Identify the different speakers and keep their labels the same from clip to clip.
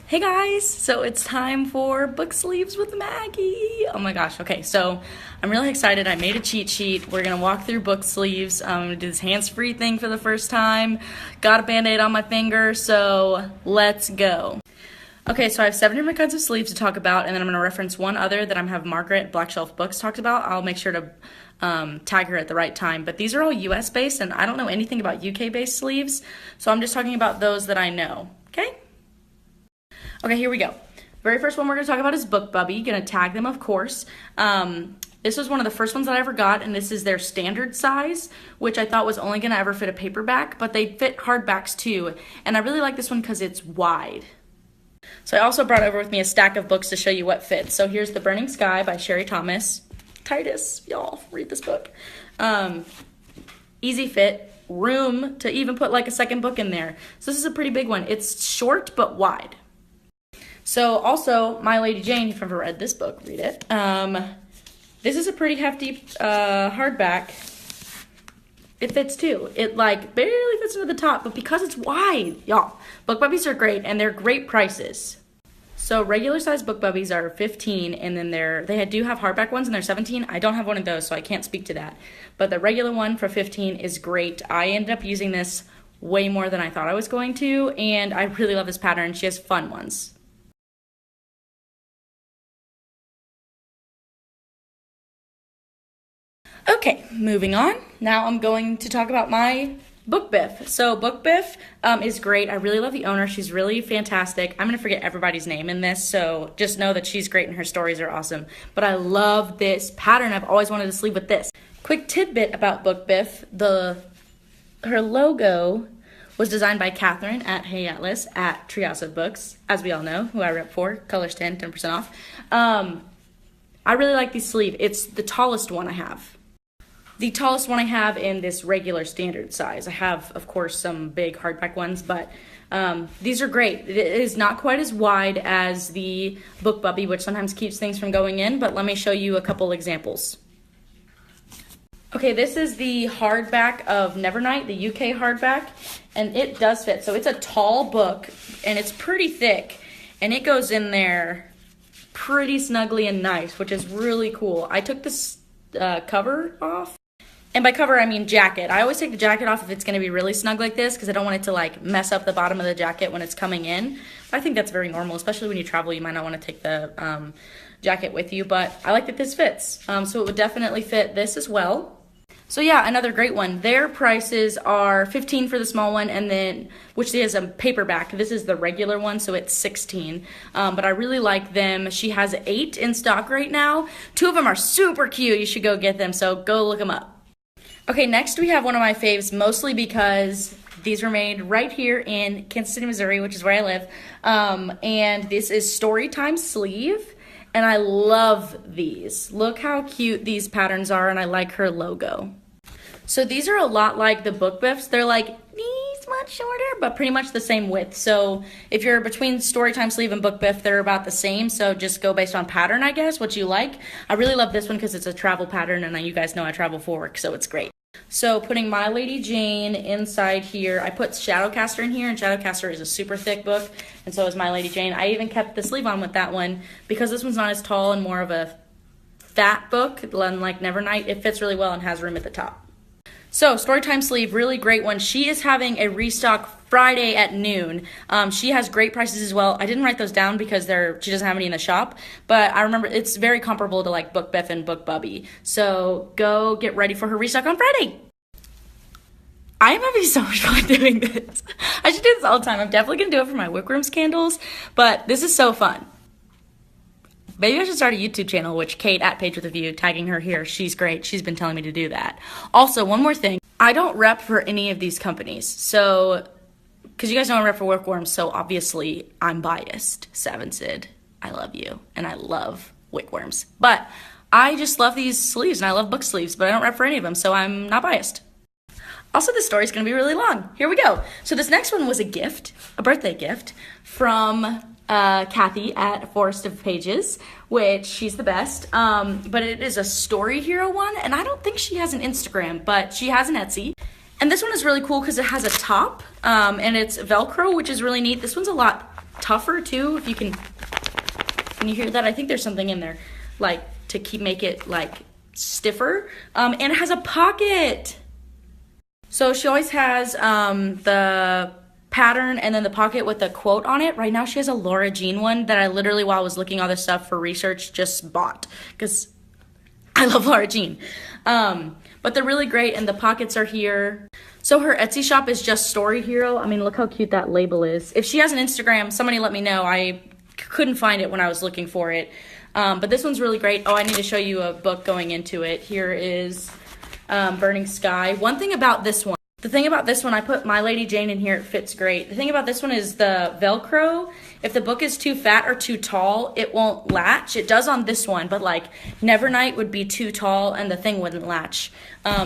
Speaker 1: Hey guys, so it's time for book sleeves with Maggie. Oh my gosh, okay, so I'm really excited. I made a cheat sheet. We're gonna walk through book sleeves. I'm gonna do this hands-free thing for the first time. Got a band-aid on my finger, so let's go. Okay, so I have 7 different kinds of sleeves to talk about, and then I'm gonna reference one other that I have Margaret Black Shelf Books talked about. I'll make sure to tag her at the right time, but these are all US based, and I don't know anything about UK based sleeves, so I'm just talking about those that I know, okay? Okay, here we go. Very first one we're going to talk about is BookBubby. Going to tag them, of course. This was one of the first ones that I ever got, and this is their standard size, which I thought was only going to ever fit a paperback, but they fit hardbacks too, and I really like this one because it's wide. So I also brought over with me a stack of books to show you what fits. So here's The Burning Sky by Sherry Thomas. Titus, y'all, read this book. Easy fit, room to even put like a second book in there. So this is a pretty big one. It's short but wide. So also, My Lady Jane, if you've ever read this book, read it. This is a pretty hefty hardback. It fits too. It like barely fits into the top, but because it's wide, y'all, BookBubbies are great and they're great prices. So regular size BookBubbies are $15, and then they do have hardback ones and they're $17. I don't have one of those, so I can't speak to that. But the regular one for $15 is great. I ended up using this way more than I thought I was going to, and I really love this pattern. She has fun ones. Okay, moving on. Now I'm going to talk about my Book Biff. So Book Biff is great. I really love the owner. She's really fantastic. I'm going to forget everybody's name in this, so just know that she's great and her stories are awesome. But I love this pattern. I've always wanted to sleeve with this. Quick tidbit about Book Biff. Her logo was designed by Catherine at Hey Atlas at Treehouse of Books, as we all know, who I rep for. Colors 10% off. I really like this sleeve. It's the tallest one I have. The tallest one I have in this regular standard size. I have, of course, some big hardback ones, but these are great. It is not quite as wide as the BookBubby, which sometimes keeps things from going in, but let me show you a couple examples. Okay, this is the hardback of Nevernight, the UK hardback, and it does fit. So it's a tall book, and it's pretty thick, and it goes in there pretty snugly and nice, which is really cool. I took this cover off. And by cover, I mean jacket. I always take the jacket off if it's going to be really snug like this because I don't want it to like mess up the bottom of the jacket when it's coming in. But I think that's very normal, especially when you travel. You might not want to take the jacket with you, but I like that this fits. So it would definitely fit this as well. So yeah, another great one. Their prices are $15 for the small one, and then, which is a paperback. This is the regular one, so it's $16. But I really like them. She has 8 in stock right now. 2 of them are super cute. You should go get them, so go look them up. Okay, next we have one of my faves, mostly because these were made right here in Kansas City, Missouri, which is where I live. And this is Storytime Sleeve, and I love these. Look how cute these patterns are, and I like her logo. So these are a lot like the Book Biffs. They're like these much shorter, but pretty much the same width. So if you're between Storytime Sleeve and Book Biff, they're about the same. So just go based on pattern, I guess, what you like. I really love this one because it's a travel pattern, and you guys know I travel for work, so it's great. So putting My Lady Jane inside here, I put Shadowcaster in here, and Shadowcaster is a super thick book, and so is My Lady Jane. I even kept the sleeve on with that one because this one's not as tall and more of a fat book, like Nevernight. It fits really well and has room at the top. So Storytime Sleeve, really great one. She is having a restock Friday at noon. She has great prices as well. I didn't write those down because she doesn't have any in the shop, but I remember it's very comparable to like Book Biff and BookBubby. So go get ready for her restock on Friday. I am having so much fun doing this. I should do this all the time. I'm definitely going to do it for my Wickrooms candles, but this is so fun. Maybe I should start a YouTube channel, which Kate at Page with a View, tagging her here. She's great. She's been telling me to do that. Also, one more thing. I don't rep for any of these companies. So, because you guys know I rep for Wickwurms, so obviously I'm biased. Savin Sid, I love you. And I love Wickwurms. But I just love these sleeves, and I love book sleeves, but I don't rep for any of them, so I'm not biased. Also, this story's going to be really long. Here we go. So this next one was a gift, a birthday gift, from Kathy at Forest of Pages, which she's the best, but it is a Story Hero one, and I don't think she has an Instagram, but she has an Etsy. And this one is really cool because it has a top, and it's Velcro, which is really neat. This one's a lot tougher too, if you can you hear that? I think there's something in there, like, to make it, like, stiffer. And it has a pocket. So she always has the pattern and then the pocket with a quote on it. Right now she has a Laura Jean one that I literally, while I was looking all this stuff for research, just bought because I love Laura Jean. But they're really great, and the pockets are here. So her Etsy shop is just Story Hero. I mean, look how cute that label is. If she has an Instagram, somebody let me know. I couldn't find it when I was looking for it. But this one's really great. Oh, I need to show you a book going into it. Here is Burning Sky. One thing about this one, I put My Lady Jane in here. It fits great. The thing about this one is the Velcro. If the book is too fat or too tall, it won't latch. It does on this one, but like Nevernight would be too tall and the thing wouldn't latch.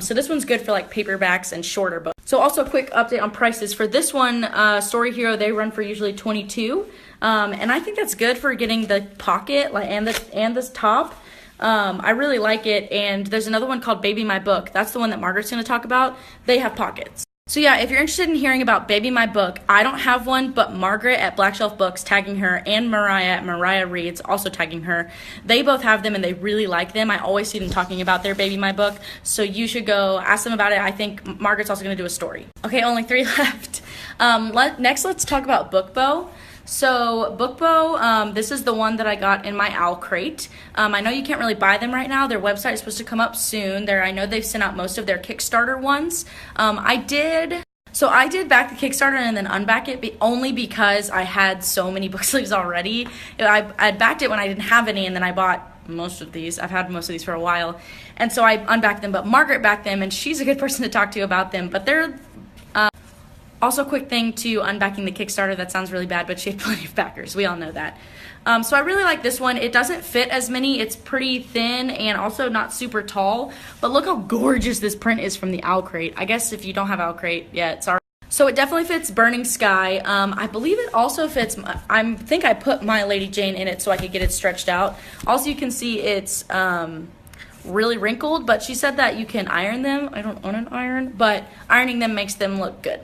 Speaker 1: So this one's good for like paperbacks and shorter books. So also a quick update on prices. For this one, Story Hero, they run for usually $22. And I think that's good for getting the pocket and this top. I really like it. And there's another one called Baby My Book. That's the one that Margaret's going to talk about. They have pockets. So yeah, if you're interested in hearing about Baby My Book, I don't have one, but Margaret at Black Shelf Books, tagging her, and Mariah at Mariah Reads, also tagging her, they both have them and they really like them. I always see them talking about their Baby My Book, so you should go ask them about it. I think Margaret's also going to do a story. Okay, only 3 left. Next, let's talk about Bookbo. So Bookbo, this is the one that I got in my owl crate. I know you can't really buy them right now. Their website is supposed to come up soon. I know they've sent out most of their Kickstarter ones. I did back the Kickstarter and then unback it only because I had so many book sleeves already. I backed it when I didn't have any, and then I bought most of these. I've had most of these for a while. And so I unbacked them, but Margaret backed them, and she's a good person to talk to about them. But they're... Also, quick thing to unbacking the Kickstarter, that sounds really bad, but she had plenty of backers. We all know that. So I really like this one. It doesn't fit as many. It's pretty thin and also not super tall. But look how gorgeous this print is from the Owl Crate. I guess if you don't have Owl Crate yet, sorry. So it definitely fits Burning Sky. I believe it also fits, I think I put My Lady Jane in it so I could get it stretched out. Also, you can see it's really wrinkled, but she said that you can iron them. I don't own an iron, but ironing them makes them look good.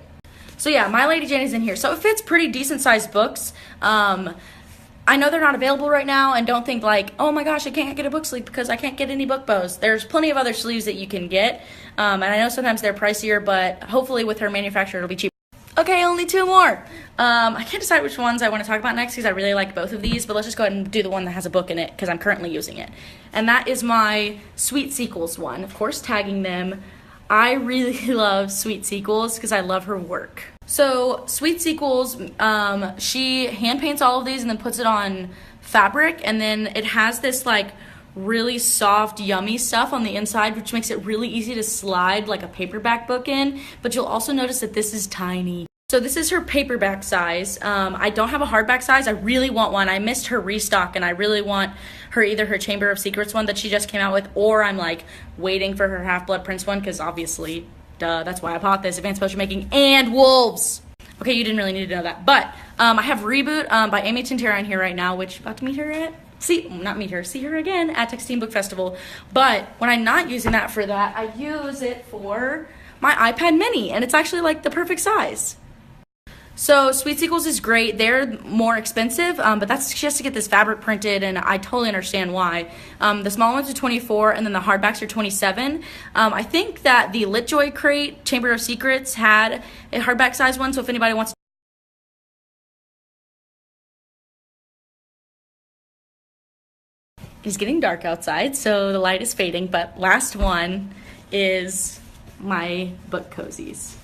Speaker 1: So yeah, My Lady Jane is in here. So it fits pretty decent sized books. I know they're not available right now, and don't think like, oh my gosh, I can't get a book sleeve because I can't get any book bows. There's plenty of other sleeves that you can get. And I know sometimes they're pricier, but hopefully with her manufacturer it'll be cheaper. Okay, only 2 more. I can't decide which ones I want to talk about next because I really like both of these, but let's just go ahead and do the one that has a book in it because I'm currently using it. And that is my Sweet Sequels one. Of course, tagging them. I really love Sweet Sequels because I love her work. So Sweet Sequels, she hand paints all of these and then puts it on fabric, and then it has this like really soft, yummy stuff on the inside, which makes it really easy to slide like a paperback book in. But you'll also notice that this is tiny. So this is her paperback size. I don't have a hardback size. I really want one. I missed her restock, and I really want either her Chamber of Secrets one that she just came out with, or I'm like waiting for her Half-Blood Prince one because obviously, duh, that's why I bought this. Advanced Potion Making and Wolves. Okay, you didn't really need to know that. But I have Reboot by Amy Tintera in here right now, which about to meet her at, see her again at Textine Book Festival. But when I'm not using that for that, I use it for my iPad mini, and it's actually like the perfect size. So Sweet Sequels is great. They're more expensive, but that's just to get this fabric printed, and I totally understand why. The small ones are $24, and then the hardbacks are $27. I think that the LitJoy crate, Chamber of Secrets, had a hardback size one, so if anybody wants to... It's getting dark outside, so the light is fading, but last one is my book cozies.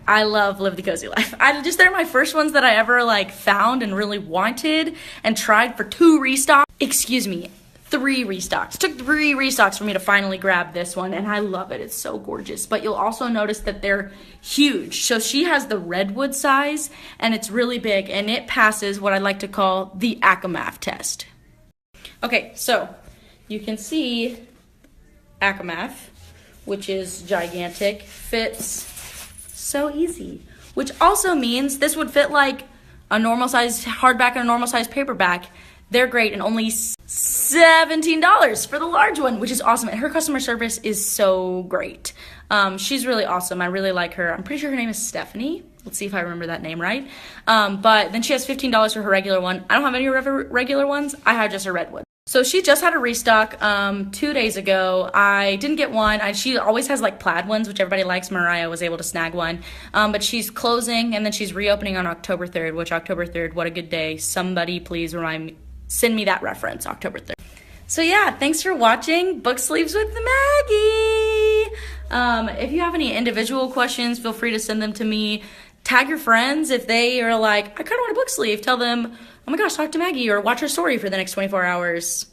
Speaker 1: I love Live the Cozy Life. They're my first ones that I ever like found and really wanted and tried for 3 restocks. It took 3 restocks for me to finally grab this one, and I love it. It's so gorgeous. But you'll also notice that they're huge. So she has the redwood size, and it's really big, and it passes what I like to call the ACOMAF test. Okay, so you can see ACOMAF, which is gigantic, fits so easy, which also means this would fit like a normal size hardback and a normal size paperback. They're great, and only $17 for the large one, which is awesome. And her customer service is so great. She's really awesome. I really like her. I'm pretty sure her name is Stephanie. Let's see if I remember that name right. But then she has $15 for her regular one. I don't have any regular ones. I have just a redwood. So she just had a restock 2 days ago. I didn't get one. She always has like plaid ones, which everybody likes. Mariah was able to snag one. But she's closing and then she's reopening on October 3rd, which October 3rd, what a good day. Somebody please send me that reference, October 3rd. So yeah, thanks for watching Book Sleeves with Maggie. If you have any individual questions, feel free to send them to me. Tag your friends if they are like, I kind of want a book sleeve. Tell them, oh my gosh, talk to Maggie or watch her story for the next 24 hours.